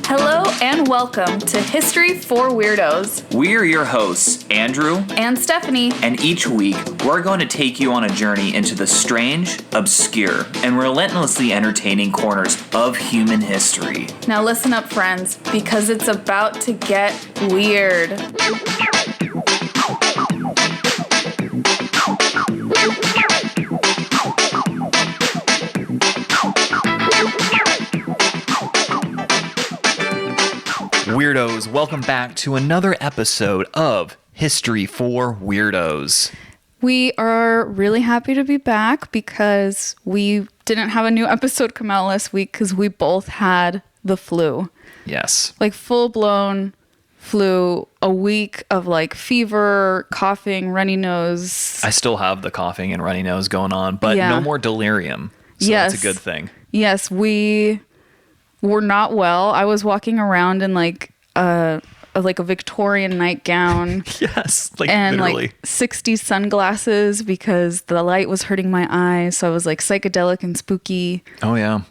Hello and welcome to History for Weirdos. We're your hosts, Andrew and Stephanie. And each week, we're going to take you on a journey into the strange, obscure, and relentlessly entertaining corners of human history. Now listen up, friends, because it's about to get weird. Weirdos, welcome back to another episode of History for Weirdos. We are really happy to be back because we didn't have a new episode come out last week because we both had the flu. Yes. Like full-blown flu, a week of like fever, coughing, runny nose. I still have the coughing and runny nose going on, but no more delirium. So yes. That's a good thing. Yes, we were not well. I was walking around in like a Victorian nightgown. Yes, like and literally. Like 60 sunglasses because the light was hurting my eyes. So I was like psychedelic and spooky. Oh yeah.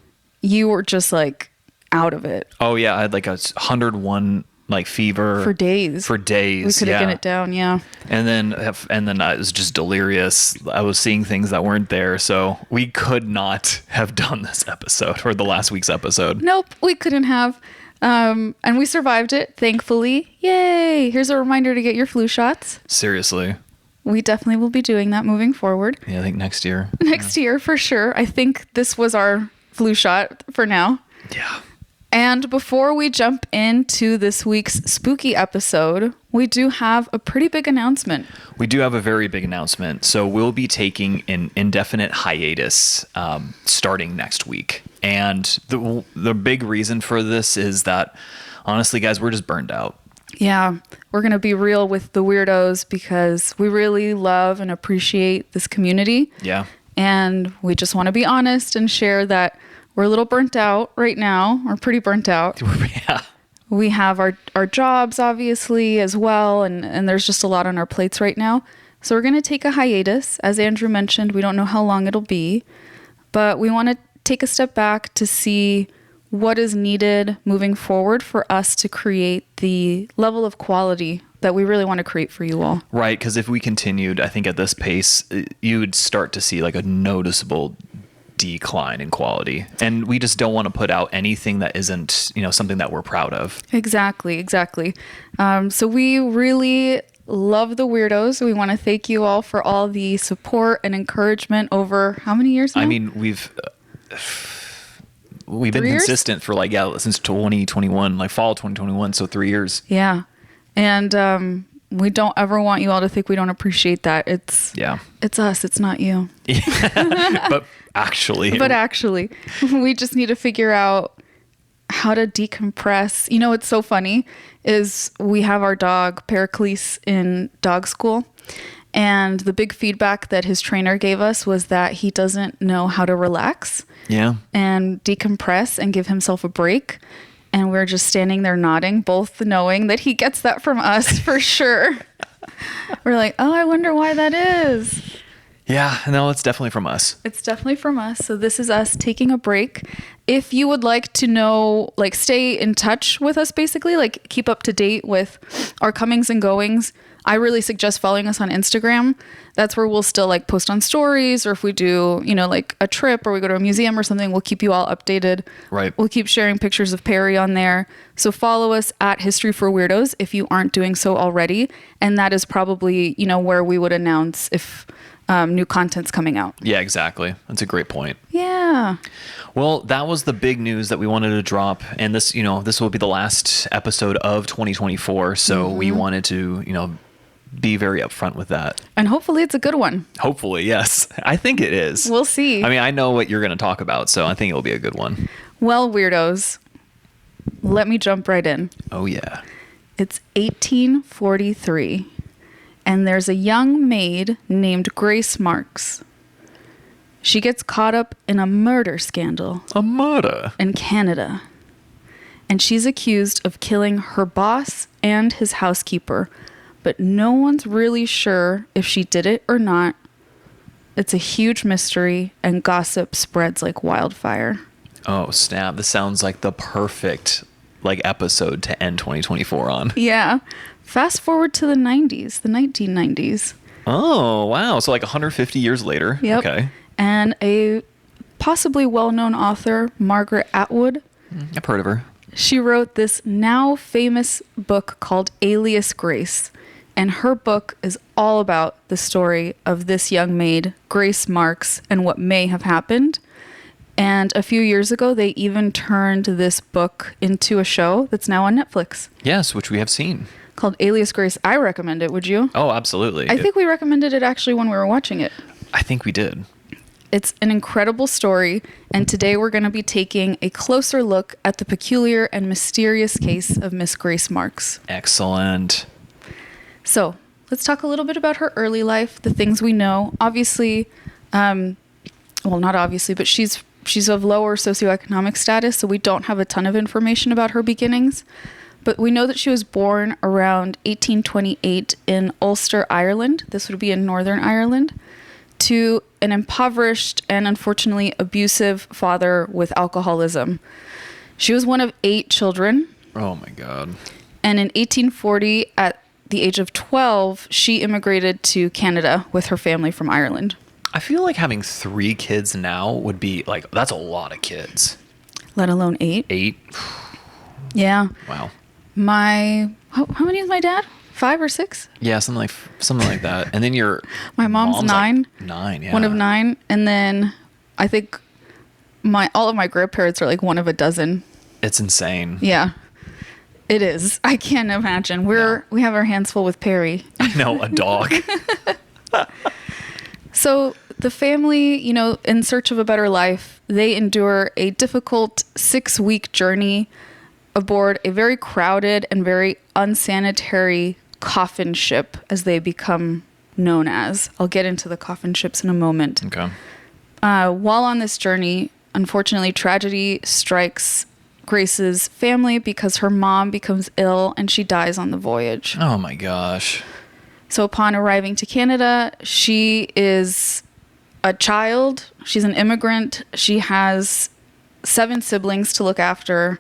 You were just like out of it. Oh yeah, I had like 101 like fever for days. We couldn't get it down, yeah. And then I was just delirious. I was seeing things that weren't there, so we could not have done this episode or the last week's episode. Nope, we couldn't have. And we survived it, thankfully. Yay! Here's a reminder to get your flu shots. Seriously. We definitely will be doing that moving forward. Yeah, I think next year. Next year, for sure. I think this was our flu shot for now. Yeah. And before we jump into this week's spooky episode, we do have a pretty big announcement. We do have a very big announcement. So we'll be taking an indefinite hiatus starting next week. And the big reason for this is that, honestly, guys, we're just burned out. Yeah, we're going to be real with the Weirdos because we really love and appreciate this community. Yeah. And we just want to be honest and share that we're a little burnt out right now. We're pretty burnt out. Yeah. We have our jobs, obviously, as well. And there's just a lot on our plates right now. So we're going to take a hiatus. As Andrew mentioned, we don't know how long it'll be. But we want to take a step back to see what is needed moving forward for us to create the level of quality that we really want to create for you all. Right. Because if we continued, I think at this pace, you would start to see like a noticeable decline in quality, and we just don't want to put out anything that isn't, something that we're proud of. Exactly. So we really love the Weirdos. We want to thank you all for all the support and encouragement over how many years now? I mean, we've been consistent for since 2021, like fall 2021, so 3 years. Yeah. And we don't ever want you all to think we don't appreciate that. It's us, it's not you. But actually, we just need to figure out how to decompress. What's so funny is we have our dog Pericles in dog school, and the big feedback that his trainer gave us was that he doesn't know how to relax and decompress and give himself a break. And we're just standing there nodding, both knowing that he gets that from us for sure. We're like, oh, I wonder why that is. Yeah, no, it's definitely from us. It's definitely from us. So this is us taking a break. If you would like to know, stay in touch with us, basically, keep up to date with our comings and goings, I really suggest following us on Instagram. That's where we'll still post on stories, or if we do, a trip or we go to a museum or something, we'll keep you all updated. Right. We'll keep sharing pictures of Perry on there. So follow us at History for Weirdos if you aren't doing so already. And that is probably, where we would announce if new content's coming out. Yeah, exactly. That's a great point. Yeah. Well, that was the big news that we wanted to drop. And this, this will be the last episode of 2024. So we wanted to, be very upfront with that. And hopefully it's a good one. Hopefully, yes. I think it is. We'll see. I mean, I know what you're going to talk about, so I think it'll be a good one. Well, Weirdos, let me jump right in. Oh, yeah. It's 1843, and there's a young maid named Grace Marks. She gets caught up in a murder scandal. A murder? In Canada. And she's accused of killing her boss and his housekeeper, but no one's really sure if she did it or not. It's a huge mystery, and gossip spreads like wildfire. Oh, snap. This sounds like the perfect episode to end 2024 on. Yeah. Fast forward to the 90s, the 1990s. Oh, wow. So 150 years later. Yep. Okay. And a possibly well-known author, Margaret Atwood. I've heard of her. She wrote this now famous book called Alias Grace. And her book is all about the story of this young maid, Grace Marks, and what may have happened. And a few years ago, they even turned this book into a show that's now on Netflix. Yes, which we have seen. Called Alias Grace. I recommend it. Would you? Oh, absolutely. I think we recommended it actually when we were watching it. I think we did. It's an incredible story. And today we're going to be taking a closer look at the peculiar and mysterious case of Miss Grace Marks. Excellent. So let's talk a little bit about her early life, the things we know. Obviously, well, not obviously, but she's of lower socioeconomic status, so we don't have a ton of information about her beginnings. But we know that she was born around 1828 in Ulster, Ireland. This would be in Northern Ireland, to an impoverished and unfortunately abusive father with alcoholism. She was one of 8 children. Oh my God. And in 1840, at the age of 12, she immigrated to Canada with her family from Ireland. I feel like having 3 kids now would be that's a lot of kids. Let alone 8. 8? Yeah. Wow. How many is my dad? 5 or 6? Yeah, something like that. And then my mom's 9. 9, yeah. One of 9. And then I think all of my grandparents are one of a dozen. It's insane. Yeah. It is. I can't imagine. We have our hands full with Perry. I know, a dog. So the family, in search of a better life, they endure a difficult 6-week journey aboard a very crowded and very unsanitary coffin ship, as they become known as. I'll get into the coffin ships in a moment. Okay. While on this journey, unfortunately, tragedy strikes Grace's family because her mom becomes ill and she dies on the voyage. Oh my gosh. So upon arriving to Canada, she is a child. She's an immigrant. She has 7 siblings to look after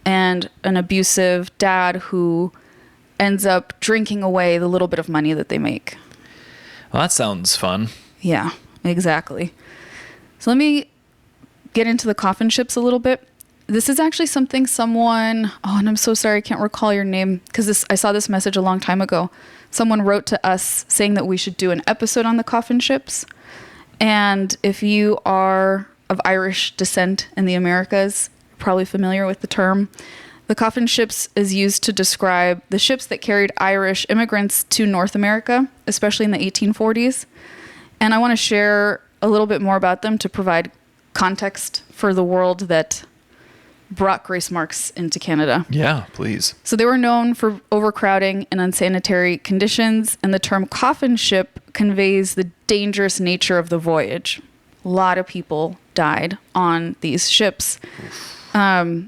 and an abusive dad who ends up drinking away the little bit of money that they make. Well, that sounds fun. Yeah, exactly. So let me get into the coffin ships a little bit. This is actually something and I'm so sorry, I can't recall your name, because I saw this message a long time ago. Someone wrote to us saying that we should do an episode on the coffin ships. And if you are of Irish descent in the Americas, you're probably familiar with the term. The coffin ships is used to describe the ships that carried Irish immigrants to North America, especially in the 1840s. And I want to share a little bit more about them to provide context for the world that brought Grace Marks into Canada. Yeah, please. So they were known for overcrowding and unsanitary conditions, and the term coffin ship conveys the dangerous nature of the voyage. A lot of people died on these ships. That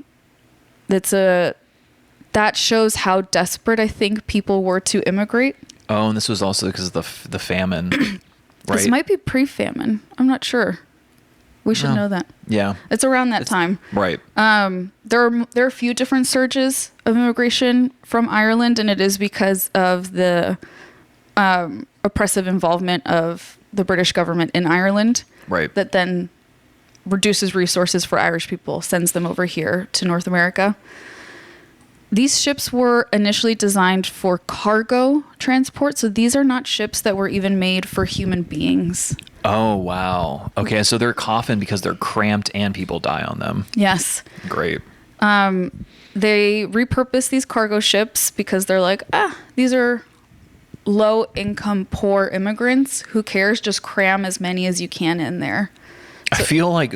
shows how desperate I think people were to immigrate. Oh, and this was also because of the famine, right? This might be pre-famine. I'm not sure. We should know that. Yeah. It's around that time. Right. There are a few different surges of immigration from Ireland, and it is because of the oppressive involvement of the British government in Ireland. Right. That then reduces resources for Irish people, sends them over here to North America. These ships were initially designed for cargo transport, so these are not ships that were even made for human beings. Oh, wow. Okay, so they're coffin because they're cramped and people die on them. Yes. Great. They repurpose these cargo ships because they're like, these are low-income, poor immigrants. Who cares? Just cram as many as you can in there. I feel like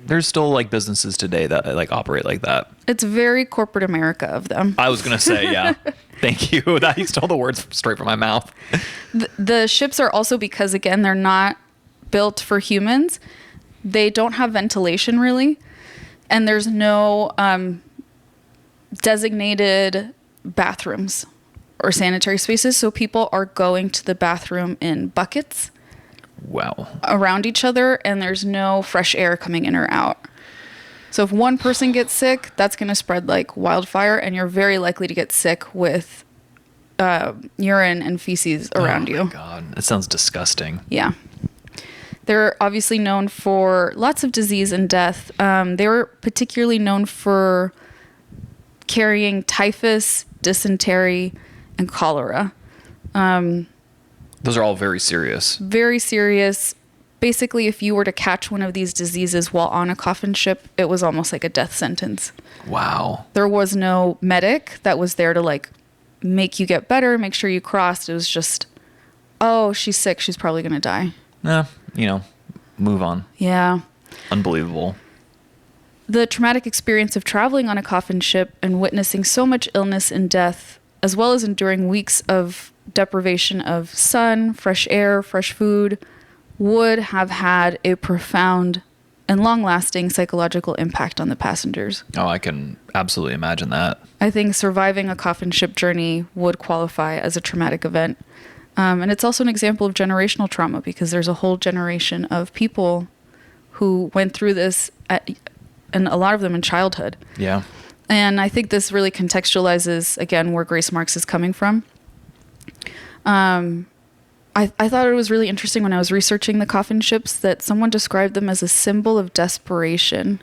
there's still businesses today that operate like that. It's very corporate America of them. I was going to say, yeah. Thank you. That you stole the words straight from my mouth. The ships are also, because again, they're not built for humans. They don't have ventilation really. And there's no designated bathrooms or sanitary spaces. So people are going to the bathroom in buckets. Wow. around each other, and there's no fresh air coming in or out. So if one person gets sick, that's going to spread like wildfire, and you're very likely to get sick with urine and feces around you. Oh my God, that sounds disgusting. Yeah. They're obviously known for lots of disease and death. They were particularly known for carrying typhus, dysentery, and cholera. Those are all very serious. Very serious. Basically, if you were to catch one of these diseases while on a coffin ship, it was almost like a death sentence. Wow. There was no medic that was there to like make you get better, make sure you crossed. It was just, oh, she's sick. She's probably going to die. Move on. Yeah. Unbelievable. The traumatic experience of traveling on a coffin ship and witnessing so much illness and death, as well as enduring weeks of deprivation of sun, fresh air, fresh food, would have had a profound and long-lasting psychological impact on the passengers. Oh, I can absolutely imagine that. I think surviving a coffin ship journey would qualify as a traumatic event. And it's also an example of generational trauma, because there's a whole generation of people who went through this, and a lot of them in childhood. Yeah. And I think this really contextualizes, again, where Grace Marks is coming from. I thought it was really interesting when I was researching the coffin ships that someone described them as a symbol of desperation,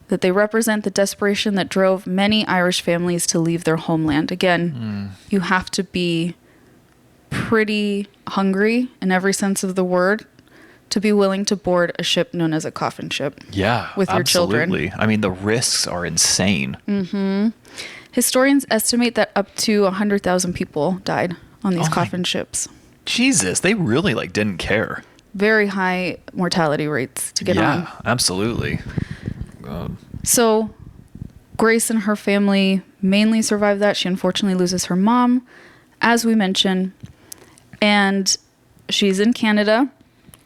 that they represent the desperation that drove many Irish families to leave their homeland. Again, you have to be pretty hungry in every sense of the word to be willing to board a ship known as a coffin ship. Yeah, with your children. absolutely. I mean, the risks are insane. Historians estimate that up to 100,000 people died on these coffin ships. Jesus, they really didn't care. Very high mortality rates to get on. Yeah, absolutely. God. So Grace and her family mainly survived that. She unfortunately loses her mom, as we mentioned, and she's in Canada.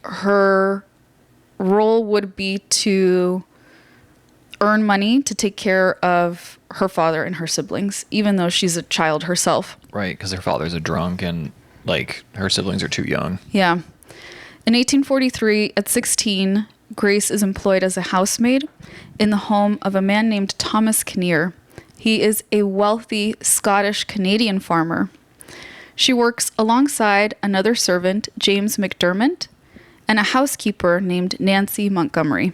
Her role would be to earn money to take care of her father and her siblings, even though she's a child herself. Right, because her father's a drunk and her siblings are too young. Yeah. In 1843, at 16, Grace is employed as a housemaid in the home of a man named Thomas Kinnear. He is a wealthy Scottish-Canadian farmer. She works alongside another servant, James McDermott, and a housekeeper named Nancy Montgomery.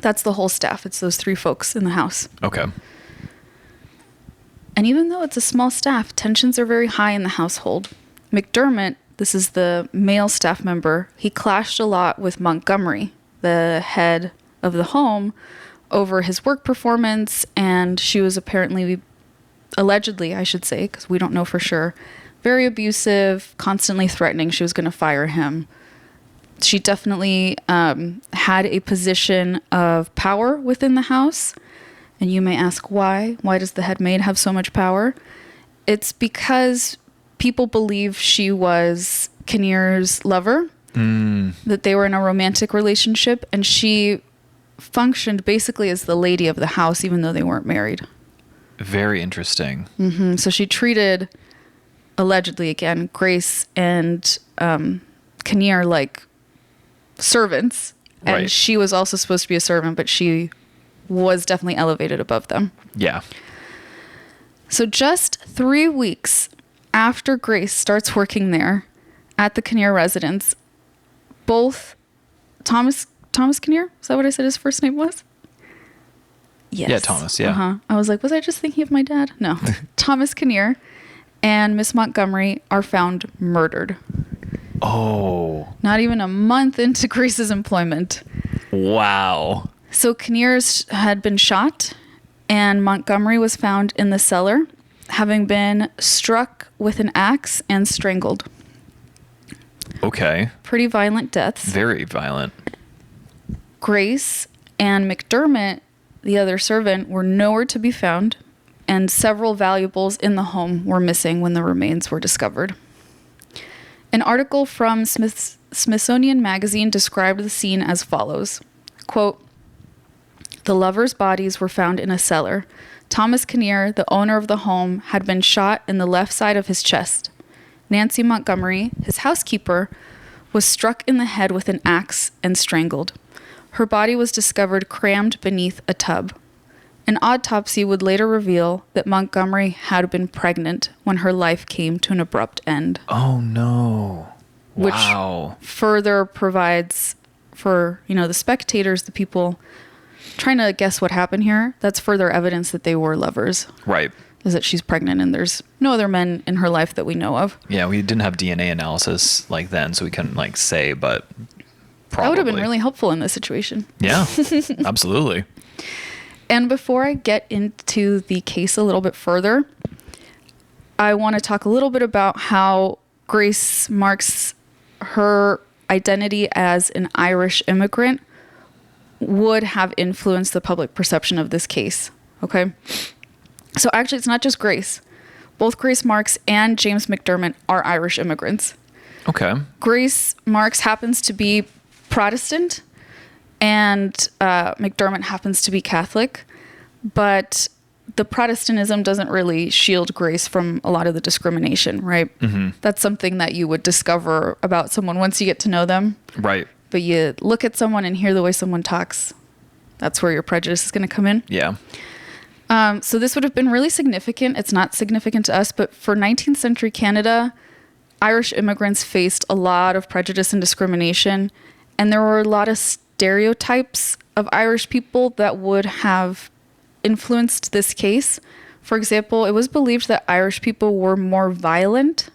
That's the whole staff. It's those three folks in the house. Okay. And even though it's a small staff, tensions are very high in the household. McDermott, this is the male staff member, he clashed a lot with Montgomery, the head of the home, over his work performance, and she was allegedly, I should say, because we don't know for sure, very abusive, constantly threatening she was going to fire him. She definitely had a position of power within the house. And you may ask why? Why does the head maid have so much power? It's because people believe she was Kinnear's lover, that they were in a romantic relationship, and she functioned basically as the lady of the house, even though they weren't married. Very interesting. So she treated, allegedly again, Grace and Kinnear like servants. And Right. she was also supposed to be a servant, but she was definitely elevated above them. Yeah. So just 3 weeks after Grace starts working there at the Kinnear residence, both Thomas Kinnear, is that what I said his first name was? Yes. Yeah, Thomas, yeah. I was like, was I just thinking of my dad? No. Thomas Kinnear and Miss Montgomery are found murdered. Oh. Not even a month into Grace's employment. Wow. So Kinnear's had been shot, and Montgomery was found in the cellar, having been struck with an axe and strangled. Okay. Pretty violent deaths. Very violent. Grace and McDermott, the other servant, were nowhere to be found, and several valuables in the home were missing when the remains were discovered. An article from Smithsonian Magazine described the scene as follows, quote, "The lovers' bodies were found in a cellar. Thomas Kinnear, the owner of the home, had been shot in the left side of his chest. Nancy Montgomery, his housekeeper, was struck in the head with an axe and strangled. Her body was discovered crammed beneath a tub. An autopsy would later reveal that Montgomery had been pregnant when her life came to an abrupt end. Oh, no. Wow. Which further provides for, the spectators, the people trying to guess what happened here. That's further evidence that they were lovers. Right. Is that she's pregnant and there's no other men in her life that we know of. Yeah, we didn't have DNA analysis then, so we couldn't say, but probably. That would have been really helpful in this situation. Yeah, absolutely. And before I get into the case a little bit further, I want to talk a little bit about how Grace Marks, her identity as an Irish immigrant, would have influenced the public perception of this case. Okay? So actually, it's not just Grace. Both Grace Marks and James McDermott are Irish immigrants. Okay. Grace Marks happens to be Protestant, and McDermott happens to be Catholic, but the Protestantism doesn't really shield Grace from a lot of the discrimination, right? Mm-hmm. That's something that you would discover about someone once you get to know them. Right. But you look at someone and hear the way someone talks. That's where your prejudice is going to come in. Yeah. So this would have been really significant. It's not significant to us, but for 19th century Canada, Irish immigrants faced a lot of prejudice and discrimination, and there were a lot of stereotypes of Irish people that would have influenced this case. For example, it was believed that Irish people were more violent,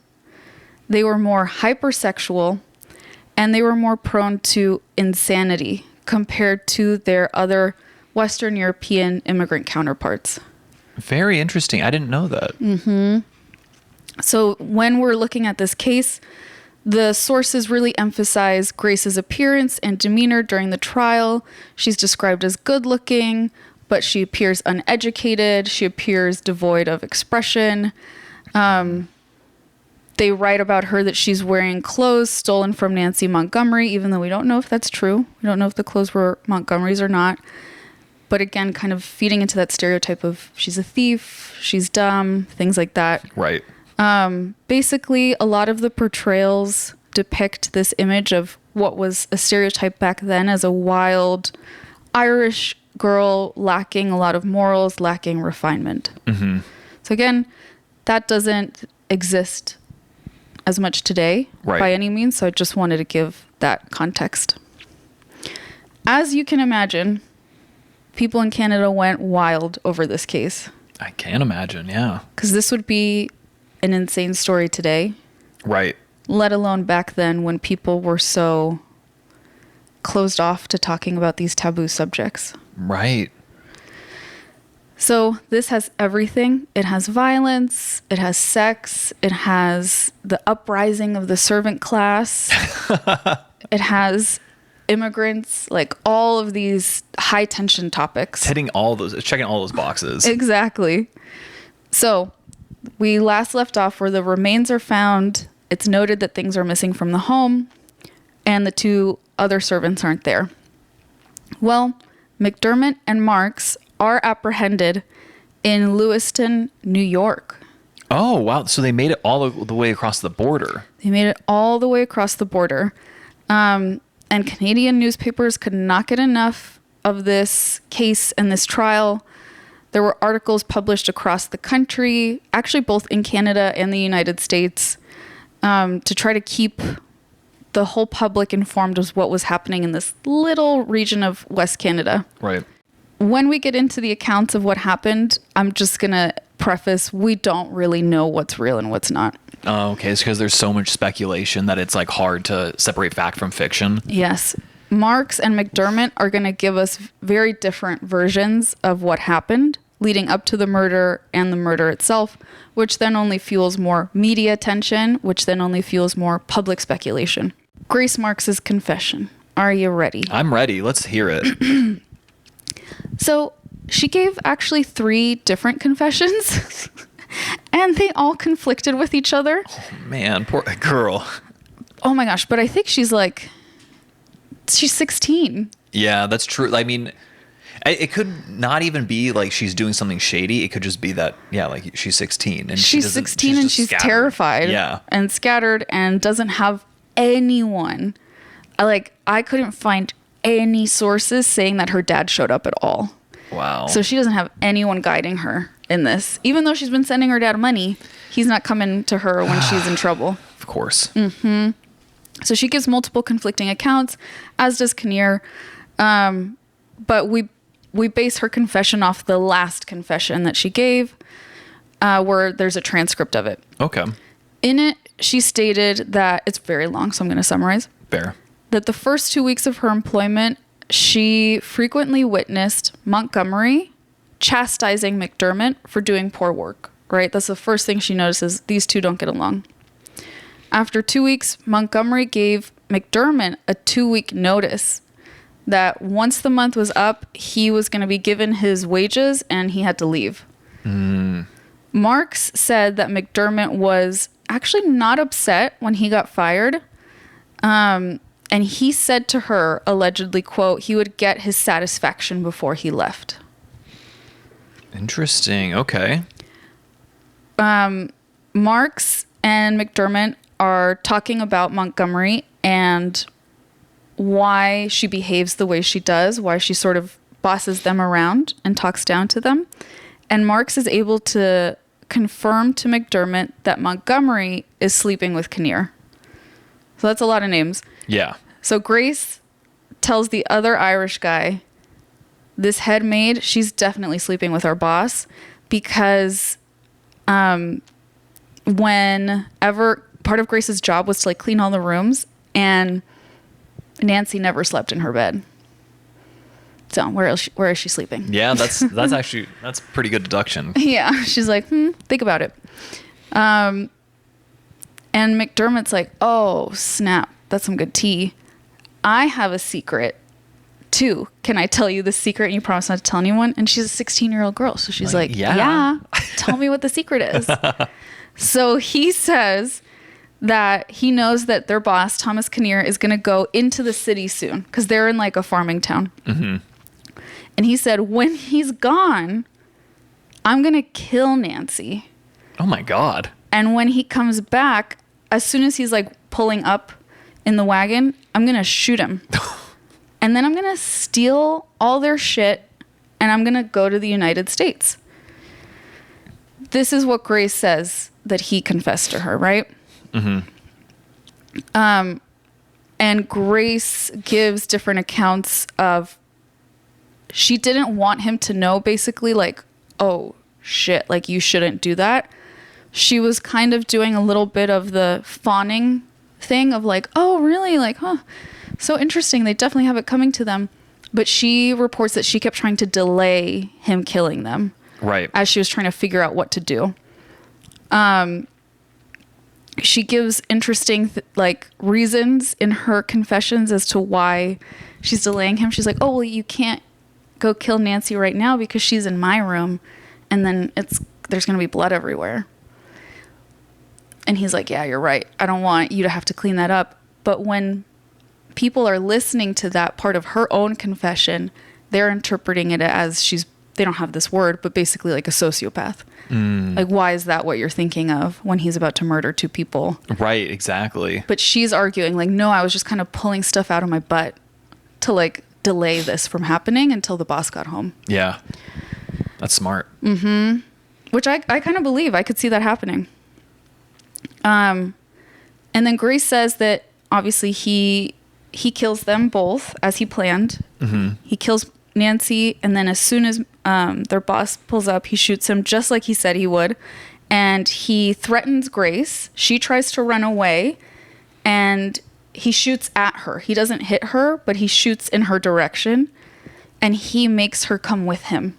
they were more hypersexual, and they were more prone to insanity compared to their other Western European immigrant counterparts. Very interesting. I didn't know that. Mm-hmm. So when we're looking at this case, the sources really emphasize Grace's appearance and demeanor during the trial. She's described as good-looking, but she appears uneducated. She appears devoid of expression. They write about her that she's wearing clothes stolen from Nancy Montgomery, even though we don't know if that's true. We don't know if the clothes were Montgomery's or not. But again, kind of feeding into that stereotype of she's a thief, she's dumb, things like that. Right. Basically, a lot of the portrayals depict this image of what was a stereotype back then as a wild Irish girl lacking a lot of morals, lacking refinement. Mm-hmm. So again, that doesn't exist as much today by any means. So I just wanted to give that context. As you can imagine, people in Canada went wild over this case. I can imagine, yeah. Because this would be an insane story today. Right. Let alone back then when people were so closed off to talking about these taboo subjects. Right. So this has everything. It has violence. It has sex. It has the uprising of the servant class. It has immigrants, like all of these high tension topics. Checking all those boxes. Exactly. So we last left off where the remains are found. It's noted that things are missing from the home and the two other servants aren't there. Well, McDermott and Marks are apprehended in Lewiston, New York. Oh, wow. So they made it all the way across the border. They made it all the way across the border. And Canadian newspapers could not get enough of this case and this trial. There were articles published across the country, actually both in Canada and the United States, to try to keep the whole public informed of what was happening in this little region of West Canada. Right. When we get into the accounts of what happened, I'm just going to preface, we don't really know what's real and what's not. Oh, okay. It's because there's so much speculation that it's hard to separate fact from fiction. Yes. Marks and McDermott are going to give us very different versions of what happened leading up to the murder and the murder itself, which then only fuels more media attention, which then only fuels more public speculation. Grace Marks' confession. Are you ready? I'm ready. Let's hear it. So she gave actually 3 different confessions and they all conflicted with each other. Oh, man, poor girl. Oh my gosh. But I think she's 16. Yeah, that's true. I mean, it could not even be she's doing something shady. It could just be that, she's 16. And she's 16 and she's terrified and scattered and doesn't have anyone. I couldn't find any sources saying that her dad showed up at all. Wow. So she doesn't have anyone guiding her in this. Even though she's been sending her dad money, he's not coming to her when she's in trouble. Of course. So she gives multiple conflicting accounts, as does Kinnear. But we base her confession off the last confession that she gave, where there's a transcript of it. Okay. In it, she stated that, it's very long, so I'm going to summarize. Fair. That the first 2 weeks of her employment, she frequently witnessed Montgomery chastising McDermott for doing poor work, right? That's the first thing she notices. These two don't get along. After 2 weeks, Montgomery gave McDermott a 2-week notice that once the month was up, he was going to be given his wages and he had to leave. Marks said that McDermott was actually not upset when he got fired. And he said to her, allegedly, quote, he would get his satisfaction before he left. Interesting. Okay. Marks and McDermott are talking about Montgomery and why she behaves the way she does, why she sort of bosses them around and talks down to them. And Marks is able to confirm to McDermott that Montgomery is sleeping with Kinnear. So that's a lot of names. Yeah. So Grace tells the other Irish guy, this head maid, she's definitely sleeping with our boss, because whenever part of Grace's job was to clean all the rooms, and Nancy never slept in her bed. So where is she sleeping? Yeah, that's actually that's pretty good deduction. Yeah, she's like, think about it. And McDermott's like, oh snap, that's some good tea. I have a secret too. Can I tell you the secret? And you promise not to tell anyone. And she's a 16-year-old girl, so she's like, yeah, tell me what the secret is. So he says that he knows that their boss, Thomas Kinnear, is going to go into the city soon because they're in a farming town. Mm-hmm. And he said, when he's gone, I'm going to kill Nancy. Oh my God. And when he comes back, as soon as he's pulling up in the wagon, I'm going to shoot him. And then I'm going to steal all their shit and I'm going to go to the United States. This is what Grace says that he confessed to her, right? Mm-hmm. And Grace gives different accounts of, she didn't want him to know, basically, oh shit, you shouldn't do that. She was kind of doing a little bit of the fawning thing of oh really, huh, so interesting, they definitely have it coming to them. But she reports that she kept trying to delay him killing them, right, as she was trying to figure out what to do. She gives interesting reasons in her confessions as to why she's delaying him. She's like, oh well, you can't go kill Nancy right now because she's in my room and then there's gonna be blood everywhere. And he's like, yeah, you're right, I don't want you to have to clean that up. But when people are listening to that part of her own confession, they're interpreting it as they don't have this word, but basically a sociopath. Why is that what you're thinking of when he's about to murder 2 people? Right, exactly. But she's arguing no, I was just kind of pulling stuff out of my butt to delay this from happening until the boss got home. Yeah, that's smart. Mm-hmm. Which I kind of believe. I could see that happening. And then Grace says that obviously he kills them both as he planned. Mm-hmm. He kills Nancy, and then as soon as their boss pulls up, he shoots him just like he said he would. And he threatens Grace. She tries to run away, and he shoots at her. He doesn't hit her, but he shoots in her direction, and he makes her come with him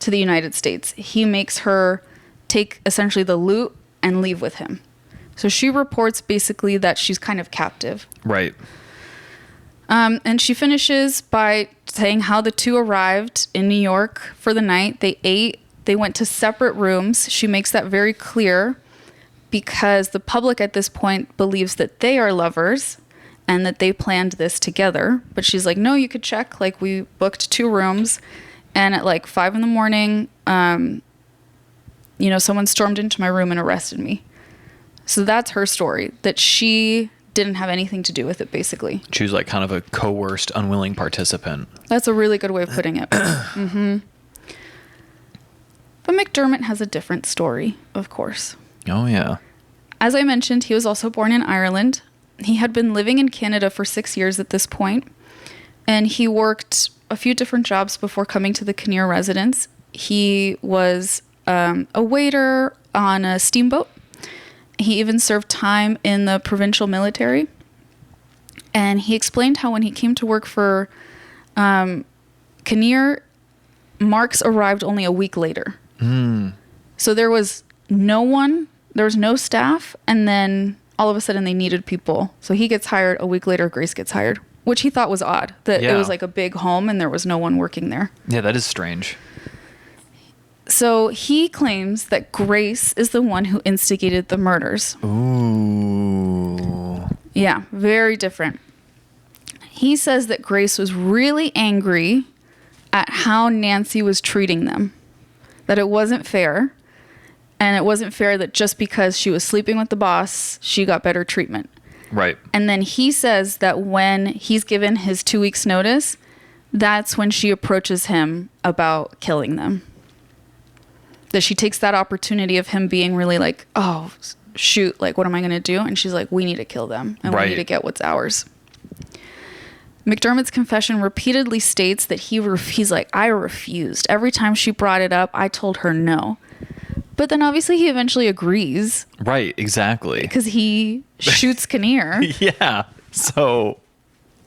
to the United States. He makes her take essentially the loot and leave with him. So she reports basically that she's kind of captive. Right. And she finishes by saying how the 2 arrived in New York for the night. They ate. They went to separate rooms. She makes that very clear because the public at this point believes that they are lovers and that they planned this together. But she's like, no, you could check. We booked 2 rooms. And at 5 a.m, someone stormed into my room and arrested me. So that's her story, that she didn't have anything to do with it, basically. She was like kind of a coerced, unwilling participant. That's a really good way of putting it. Mm-hmm. But McDermott has a different story, of course. Oh, yeah. As I mentioned, he was also born in Ireland. He had been living in Canada for 6 years at this point, and he worked a few different jobs before coming to the Kinnear residence. He was a waiter on a steamboat. He even served time in the provincial military. And he explained how when he came to work for Kinnear, Marks arrived only a week later. So there was no staff, and then all of a sudden they needed people. So he gets hired. A week later, Grace gets hired, which he thought was odd, that it was like a big home and there was no one working there. Yeah, that is strange. So he claims that Grace is the one who instigated the murders. Ooh. Yeah, very different. He says that Grace was really angry at how Nancy was treating them, that it wasn't fair, and it wasn't fair that just because she was sleeping with the boss, she got better treatment. Right. And then he says that when he's given his 2 weeks notice, that's when she approaches him about killing them. That she takes that opportunity of him being really like, oh, shoot, like, what am I going to do? And she's like, we need to kill them, and we need to get what's ours. McDermott's confession repeatedly states that he's like, I refused. Every time she brought it up, I told her no. But then obviously he eventually agrees. Right, exactly. Because he shoots Kinnear. Yeah, so.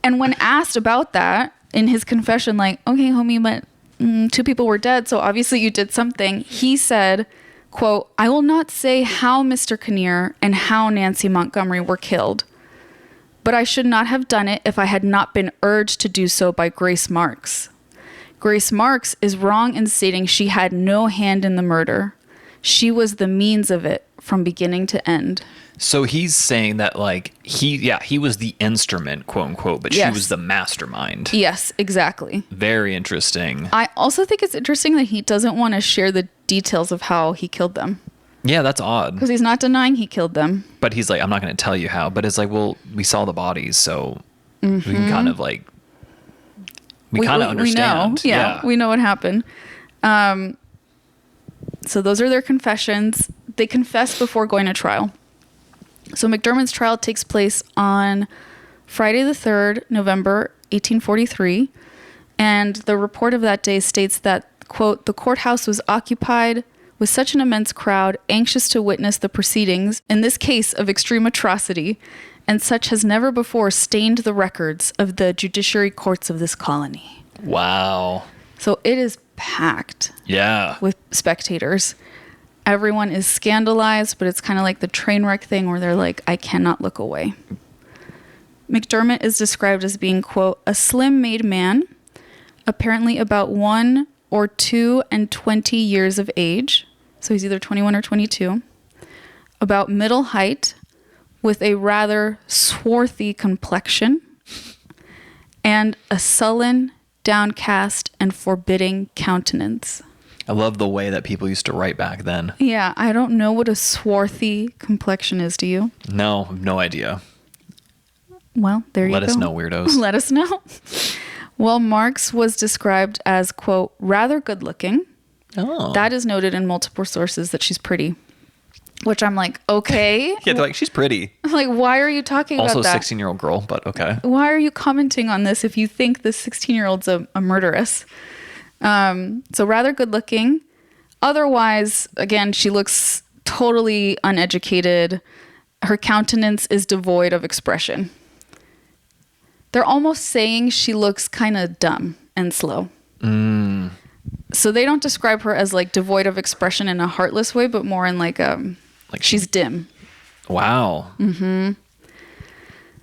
And when asked about that in his confession, like, okay, homie, but 2 people were dead, so obviously you did something. He said, quote, I will not say how Mr. Kinnear and how Nancy Montgomery were killed, but I should not have done it if I had not been urged to do so by Grace Marks. Grace Marks is wrong in stating she had no hand in the murder. She was the means of it from beginning to end. So he's saying that, like, he was the instrument, quote unquote, but she was the mastermind. Yes, exactly. Very interesting. I also think it's interesting that he doesn't want to share the details of how he killed them. Yeah, that's odd. Because he's not denying he killed them. But he's like, I'm not going to tell you how. But it's like, well, we saw the bodies, so we can kind of like, we kind of understand. We know. Yeah, we know what happened. So those are their confessions. They confess before going to trial. So McDermott's trial takes place on Friday the 3rd, November 1843. And the report of that day states that, quote, the courthouse was occupied with such an immense crowd anxious to witness the proceedings in this case of extreme atrocity, and such has never before stained the records of the judiciary courts of this colony. Wow. So it is packed. Yeah. With spectators. Everyone is scandalized, but it's kind of like the train wreck thing where they're like, I cannot look away. McDermott is described as being, quote, a slim-made man, apparently about 1 or 2 and 20 years of age. So he's either 21 or 22. About middle height, with a rather swarthy complexion, and a sullen, downcast, and forbidding countenance. I love the way that people used to write back then. Yeah, I don't know what a swarthy complexion is, do you? No, no idea. Well, there you go. Let us know, weirdos. Let us know. Well, Marks was described as, quote, rather good looking. Oh. That is noted in multiple sources that she's pretty. Which I'm like, okay. Yeah, they're like, she's pretty. I'm like, why are you talking also about that? Also a 16-year-old girl, but okay. Why are you commenting on this if you think this 16-year-old's a murderess? So rather good looking. Otherwise, again, she looks totally uneducated. Her countenance is devoid of expression. They're almost saying she looks kind of dumb and slow. So they don't describe her as like devoid of expression in a heartless way, but more in like she's dim. Wow.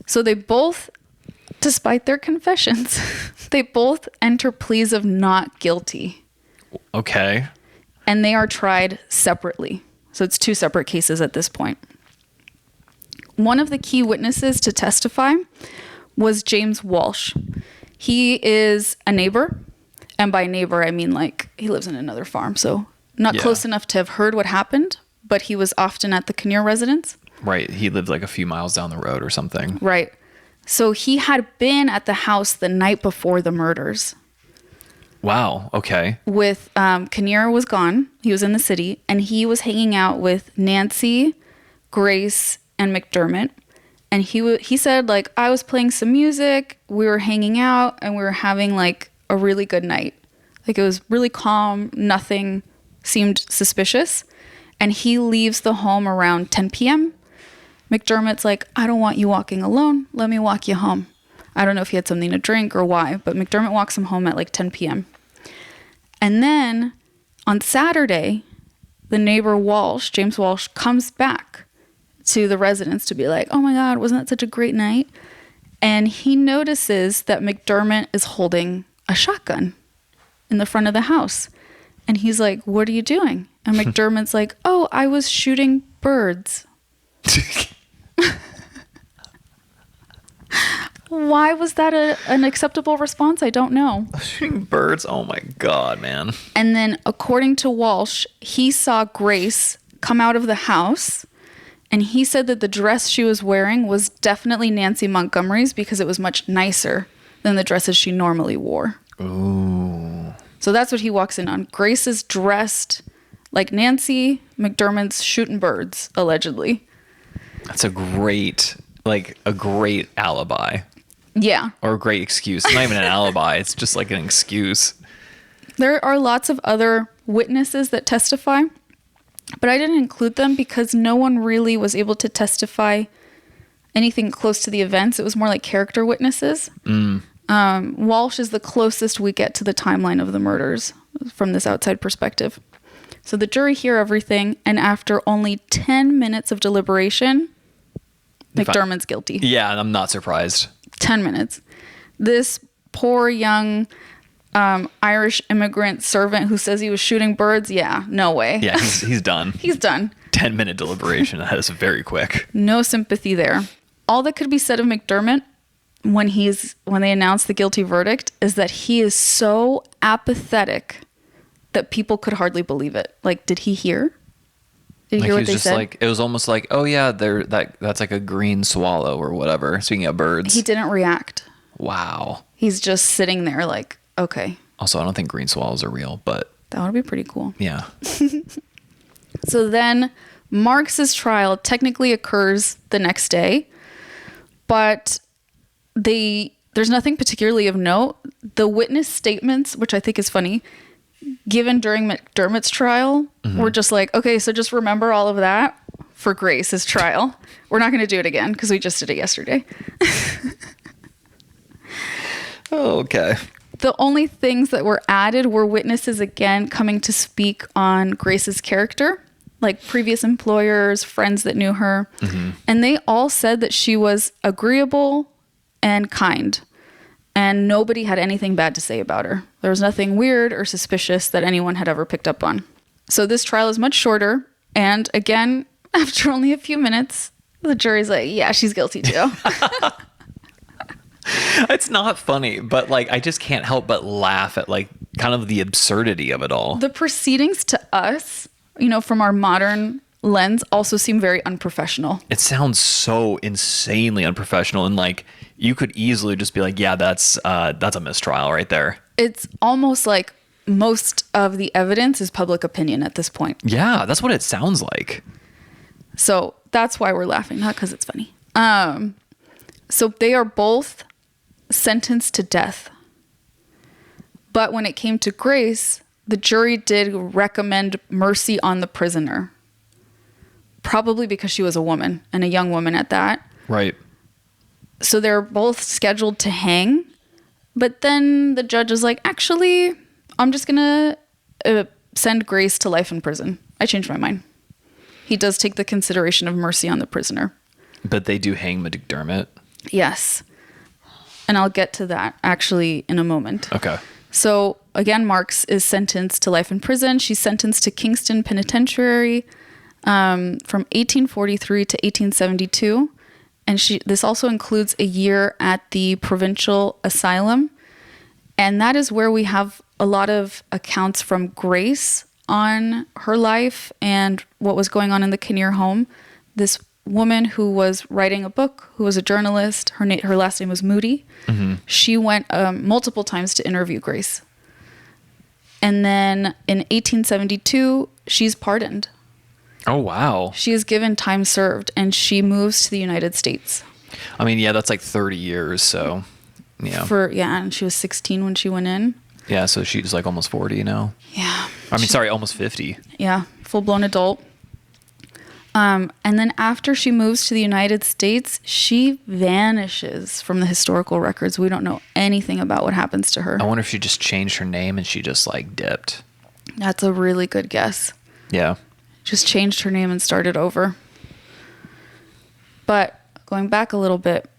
So they both, despite their confessions, they both enter pleas of not guilty. Okay. And they are tried separately. So it's 2 separate cases at this point. One of the key witnesses to testify was James Walsh. He is a neighbor. And by neighbor, I mean like he lives in another farm. So not close enough to have heard what happened, but he was often at the Kinnear residence. Right. He lived like a few miles down the road or something. Right. So he had been at the house the night before the murders. Wow. Okay. With Kinnear was gone. He was in the city, and he was hanging out with Nancy, Grace, and McDermott. And he said, like, I was playing some music, we were hanging out, and we were having like a really good night. Like, it was really calm, nothing seemed suspicious. And he leaves the home around 10 p.m. McDermott's like, I don't want you walking alone. Let me walk you home. I don't know if he had something to drink or why, but McDermott walks him home at like 10 p.m. And then on Saturday, the neighbor James Walsh, comes back to the residence to be like, oh my God, wasn't that such a great night? And he notices that McDermott is holding a shotgun in the front of the house. And he's like, what are you doing? And McDermott's like, oh, I was shooting birds. Why was that an acceptable response? I don't know. Shooting birds? Oh my God, man. And then according to Walsh, he saw Grace come out of the house, and he said that the dress she was wearing was definitely Nancy Montgomery's because it was much nicer than the dresses she normally wore. Ooh. So that's what he walks in on. Grace is dressed like Nancy. McDermott's shooting birds, allegedly. That's a great alibi. Yeah. Or a great excuse. It's not even an alibi. It's just like an excuse. There are lots of other witnesses that testify, but I didn't include them because no one really was able to testify anything close to the events. It was more like character witnesses. Walsh is the closest we get to the timeline of the murders from this outside perspective. So the jury hear everything, and after only 10 minutes of deliberation, McDermott's guilty. Yeah, I'm not surprised. 10 minutes. This poor young Irish immigrant servant who says he was shooting birds, yeah, no way. Yeah, he's done. He's done. 10-minute deliberation. That is very quick. No sympathy there. All that could be said of McDermott when they announce the guilty verdict is that he is so apathetic that people could hardly believe it. Like, did he hear? Did you hear what they said? Like, it was almost like, oh yeah, that's like a green swallow or whatever. Speaking of birds. He didn't react. Wow. He's just sitting there like, okay. Also, I don't think green swallows are real, but That would be pretty cool. Yeah. So then Marx's trial technically occurs the next day, but there's nothing particularly of note. The witness statements, which I think is funny, given during McDermott's trial, were just like, okay, so just remember all of that for Grace's trial. We're not going to do it again because we just did it yesterday. Okay. The only things that were added were witnesses again coming to speak on Grace's character, like previous employers, friends that knew her. And they all said that she was agreeable and kind. And nobody had anything bad to say about her. There was nothing weird or suspicious that anyone had ever picked up on. So this trial is much shorter. And again, after only a few minutes, the jury's like, yeah, she's guilty too. It's not funny, but like I just can't help but laugh at like kind of the absurdity of it all. The proceedings to us, from our modern lens, also seem very unprofessional. It sounds so insanely unprofessional, and like you could easily just be like, yeah, that's a mistrial right there. It's almost like most of the evidence is public opinion at this point. Yeah, that's what it sounds like. So that's why we're laughing, not because it's funny. So they are both sentenced to death. But when it came to Grace, the jury did recommend mercy on the prisoner. Probably because she was a woman, and a young woman at that. Right. So they're both scheduled to hang. But then the judge is like, actually, I'm just going to send Grace to life in prison. I changed my mind. He does take the consideration of mercy on the prisoner. But they do hang McDermott? Yes. And I'll get to that actually in a moment. Okay. So again, Marks is sentenced to life in prison. She's sentenced to Kingston Penitentiary from 1843 to 1872. And this also includes a year at the provincial asylum. And that is where we have a lot of accounts from Grace on her life and what was going on in the Kinnear home. This woman who was writing a book, who was a journalist. Her last name was Moody. She went multiple times to interview Grace. And then in 1872, she's pardoned. Oh, wow. She is given time served, and she moves to the United States. I mean, yeah, that's like 30 years, so, yeah. And she was 16 when she went in. Yeah, so she's like almost 40 now. Yeah. Almost 50. Yeah, full-blown adult. And then after she moves to the United States, she vanishes from the historical records. We don't know anything about what happens to her. I wonder if she just changed her name and she just like dipped. That's a really good guess. Yeah. Just changed her name and started over. But going back a little bit,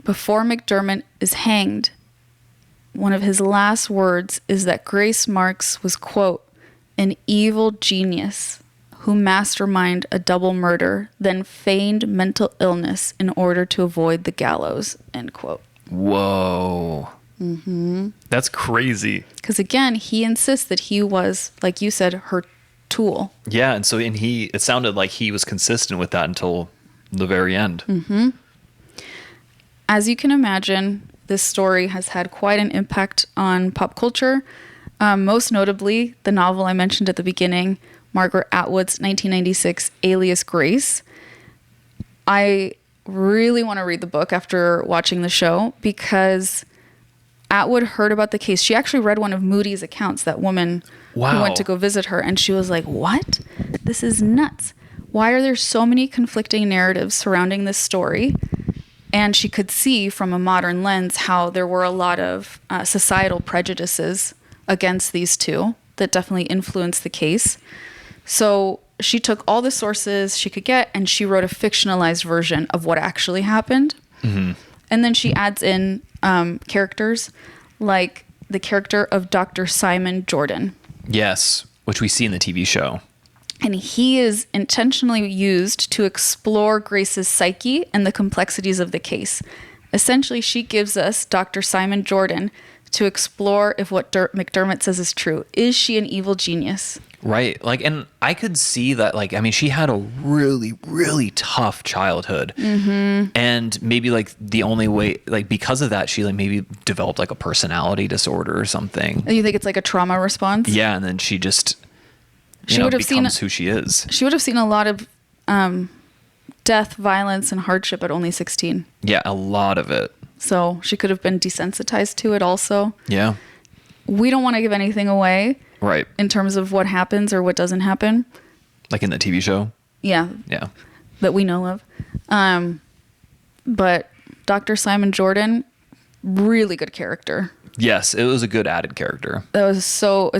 before McDermott is hanged, one of his last words is that Grace Marks was, quote, an evil genius who masterminded a double murder, then feigned mental illness in order to avoid the gallows, end quote. Whoa. That's crazy. Because again, he insists that he was, like you said, her tool. Yeah, and it sounded like he was consistent with that until the very end. As you can imagine, this story has had quite an impact on pop culture. Most notably, the novel I mentioned at the beginning, Margaret Atwood's 1996 Alias Grace. I really want to read the book after watching the show because Atwood heard about the case. She actually read one of Moody's accounts, that woman who went to go visit her, and she was like, what? This is nuts. Why are there so many conflicting narratives surrounding this story? And she could see from a modern lens how there were a lot of societal prejudices against these two that definitely influenced the case. So she took all the sources she could get and she wrote a fictionalized version of what actually happened. And then she adds in characters like the character of Dr. Simon Jordan. Yes, which we see in the TV show. And he is intentionally used to explore Grace's psyche and the complexities of the case. Essentially, she gives us Dr. Simon Jordan to explore if what McDermott says is true. Is she an evil genius? Right. Like, and I could see that, like, I mean, she had a really, really tough childhood. And maybe like the only way, like, because of that, she like maybe developed like a personality disorder or something. You think it's like a trauma response? Yeah. And then she just, she would have becomes who she is. She would have seen a lot of death, violence, and hardship at only 16. Yeah, a lot of it. So she could have been desensitized to it also. Yeah. We don't want to give anything away. Right. In terms of what happens or what doesn't happen. Like in the TV show? Yeah. Yeah. That we know of. But Dr. Simon Jordan, really good character. Yes, it was a good added character. It's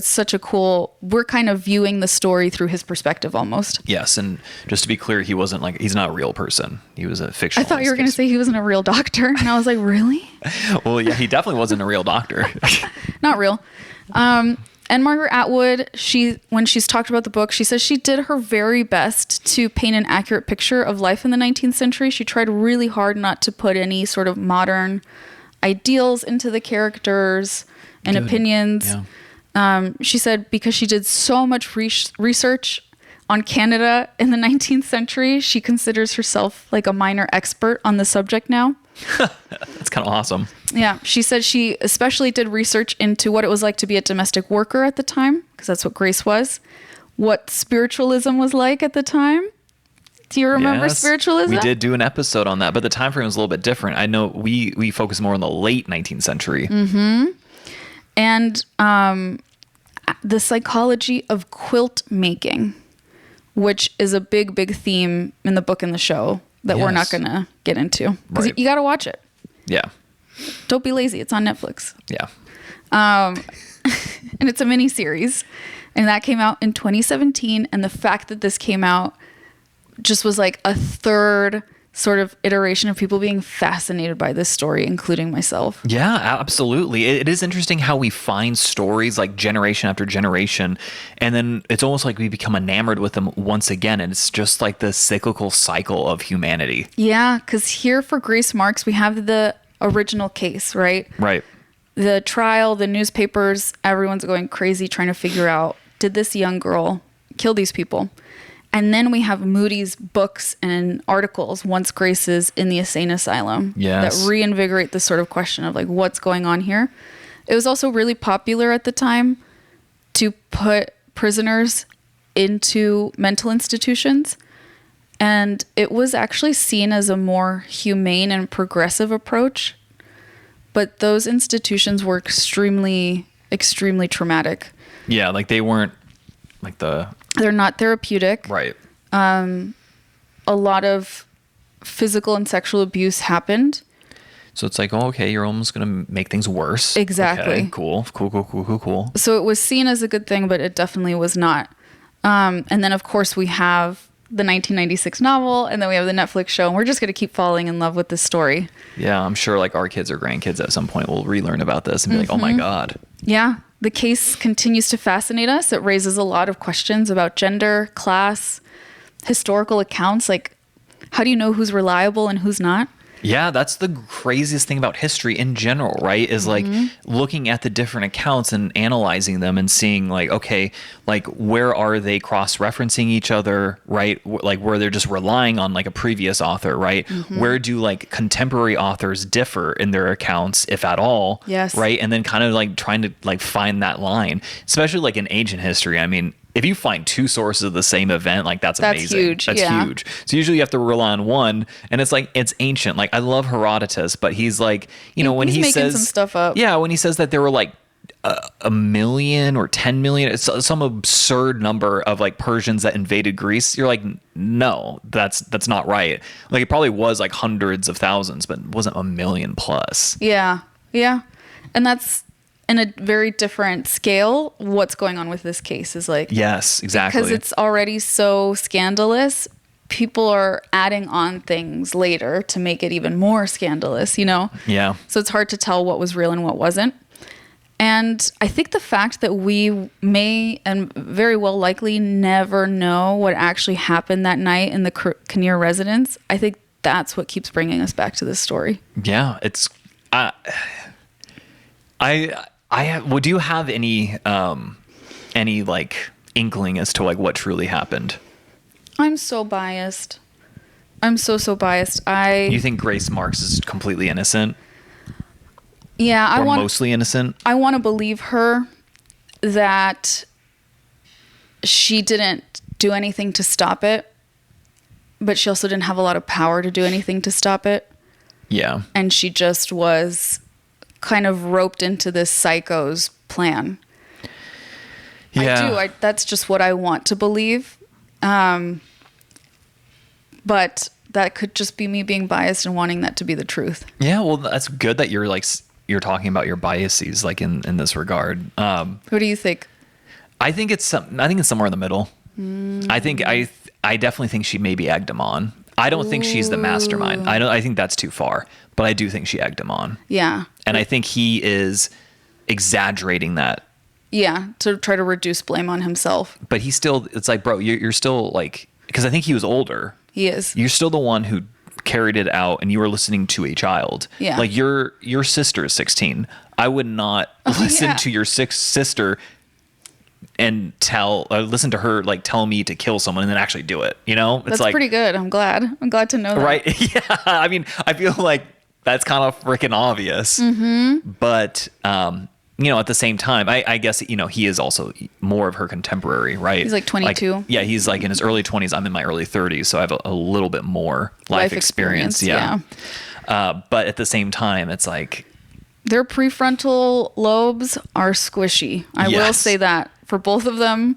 such a cool, we're kind of viewing the story through his perspective almost. Yes, and just to be clear, he's not a real person. He was a fictional. I thought you were going to say he wasn't a real doctor. And I was like, really? Well, yeah, he definitely wasn't a real doctor. Not real. And Margaret Atwood, when she's talked about the book, she says she did her very best to paint an accurate picture of life in the 19th century. She tried really hard not to put any sort of modern ideals into the characters and opinions. Yeah. She said because she did so much research on Canada in the 19th century, she considers herself like a minor expert on the subject now. That's kind of awesome. Yeah. She said she especially did research into what it was like to be a domestic worker at the time, because that's what Grace was, what spiritualism was like at the time. Do you remember spiritualism? We did do an episode on that, but the time frame was a little bit different. I know we focus more on the late 19th century. And the psychology of quilt making, which is a big, big theme in the book and the show that we're not going to get into. Because you got to watch it. Yeah. Don't be lazy. It's on Netflix. Yeah. And it's a mini series. And that came out in 2017. And the fact that this came out just was like a third sort of iteration of people being fascinated by this story, including myself. Yeah, absolutely. It is interesting how we find stories like generation after generation, and then it's almost like we become enamored with them once again, and it's just like the cyclical cycle of humanity. Yeah, because here for Grace Marks, we have the original case, right? Right. The trial, the newspapers, everyone's going crazy trying to figure out, did this young girl kill these people? And then we have Moody's books and articles once Grace is in the insane asylum Yes. that reinvigorate this sort of question of like, what's going on here? It was also really popular at the time to put prisoners into mental institutions. And it was actually seen as a more humane and progressive approach. But those institutions were extremely, extremely traumatic. Yeah, like they weren't like They're not therapeutic. right. A lot of physical and sexual abuse happened. So it's like, oh, okay, you're almost going to make things worse. Exactly. Okay, cool. So it was seen as a good thing, but it definitely was not. And then, of course, we have the 1996 novel, and then we have the Netflix show, and we're just going to keep falling in love with this story. Yeah, I'm sure like our kids or grandkids at some point will relearn about this and be like, oh my God. Yeah. The case continues to fascinate us. It raises a lot of questions about gender, class, historical accounts. Like, how do you know who's reliable and who's not? Yeah, that's the craziest thing about history in general, right? Is like looking at the different accounts and analyzing them and seeing like, okay, like where are they cross-referencing each other, right? Like where they're just relying on like a previous author, right? Where do like contemporary authors differ in their accounts, if at all? Yes. Right? And then kind of like trying to like find that line, especially like in ancient history. I mean, if you find two sources of the same event, like that's amazing. Huge. That's yeah. huge. So usually you have to rely on one, and it's like it's ancient. Like I love Herodotus, but he's like, you know, when He's he making says some stuff up. Yeah, when he says that there were like a million or 10 million, it's some absurd number of like Persians that invaded Greece. You're like, no, that's not right. Like it probably was like hundreds of thousands, but it wasn't a million plus. Yeah. Yeah. And that's in a very different scale. What's going on with this case is like, Yes, exactly. because it's already so scandalous, people are adding on things later to make it even more scandalous, you know? Yeah. So it's hard to tell what was real and what wasn't. And I think the fact that we may and very well likely never know what actually happened that night in the Kinnear residence, I think that's what keeps bringing us back to this story. Yeah, it's well, do you have any like inkling as to like what truly happened? I'm so biased. I'm so biased. You think Grace Marks is completely innocent? Yeah, mostly innocent? I want to believe her that she didn't do anything to stop it, but she also didn't have a lot of power to do anything to stop it. Yeah. And she just was kind of roped into this psycho's plan. Yeah. I do. That's just what I want to believe. But that could just be me being biased and wanting that to be the truth. Yeah, well, that's good that you're like you're talking about your biases like in this regard. Who do you think? I think it's somewhere in the middle. I think I definitely think she maybe egged him on. I don't think she's the mastermind. I think that's too far, but I do think she egged him on. Yeah. And I think he is exaggerating that. Yeah, to try to reduce blame on himself. But he's still, it's like, bro, you're still like, because I think he was older. He is. You're still the one who carried it out and you were listening to a child. Yeah. Like your sister is 16. I would not listen to your sister and listen to her like tell me to kill someone and then actually do it. You know, That's like pretty good. I'm glad to know that. Right. Yeah. I mean, I feel like that's kind of freaking obvious, but, you know, at the same time, I guess, you know, he is also more of her contemporary, right? He's like 22. Like, yeah, he's like in his early 20s. I'm in my early 30s, so I have a little bit more life experience. Yeah. But at the same time, it's like... Their prefrontal lobes are squishy. I will say that. For both of them,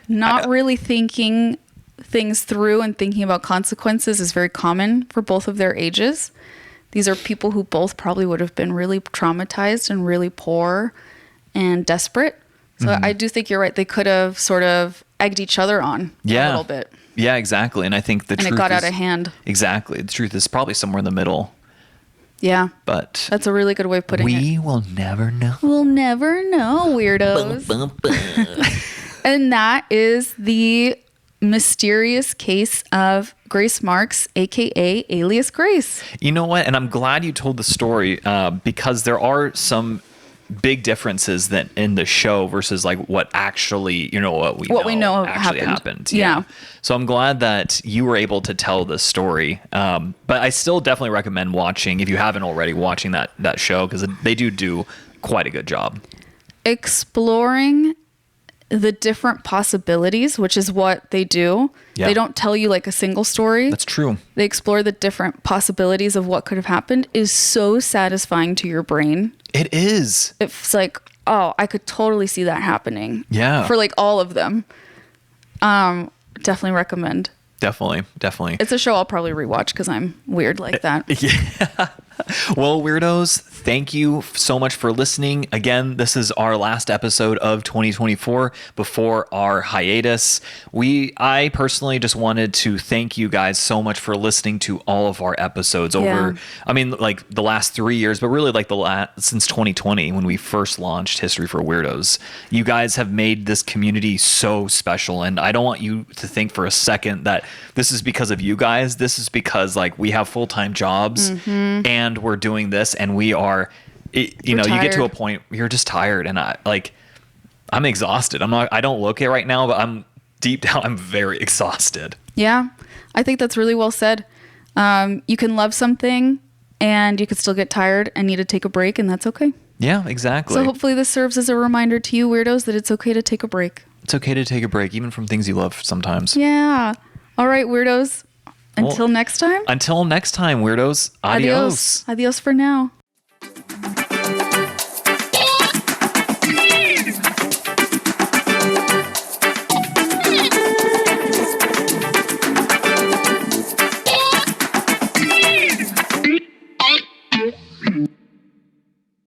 not really thinking things through and thinking about consequences is very common for both of their ages. These are people who both probably would have been really traumatized and really poor and desperate. So I do think you're right. They could have sort of egged each other on a little bit. Yeah, exactly. And I think the truth it got out of hand. Exactly. The truth is probably somewhere in the middle. Yeah. But that's a really good way of putting it. We will never know. We'll never know, weirdos. And that is the mysterious case of Grace Marks, aka Alias Grace. You know what? And I'm glad you told the story because there are some big differences than in the show versus like what actually, what we know actually happened. Yeah. So I'm glad that you were able to tell this story. But I still definitely recommend watching, if you haven't already, watching that show, because they do quite a good job. Exploring the different possibilities, which is what they do. Yeah. They don't tell you like a single story. That's true. They explore the different possibilities of what could have happened is so satisfying to your brain. It is. It's like, oh, I could totally see that happening. Yeah. For like all of them. Definitely recommend. Definitely. It's a show I'll probably rewatch because I'm weird like that. Yeah. Well, weirdos, thank you so much for listening. Again, this is our last episode of 2024 before our hiatus. I personally just wanted to thank you guys so much for listening to all of our episodes over, I mean, like the last 3 years, but really like since 2020 when we first launched History for Weirdos. You guys have made this community so special, and I don't want you to think for a second that this is because of you guys. This is because like we have full-time jobs and we're doing this, and we are, you get to a point where you're just tired, and I'm exhausted. I don't look it right now, but I'm deep down, I'm very exhausted. Yeah. I think that's really well said. You can love something and you could still get tired and need to take a break, and that's okay. Yeah, exactly. So hopefully this serves as a reminder to you weirdos that it's okay to take a break. It's okay to take a break, even from things you love sometimes. Yeah. All right, weirdos. Until next time. Until next time, weirdos. Adios. Adios for now.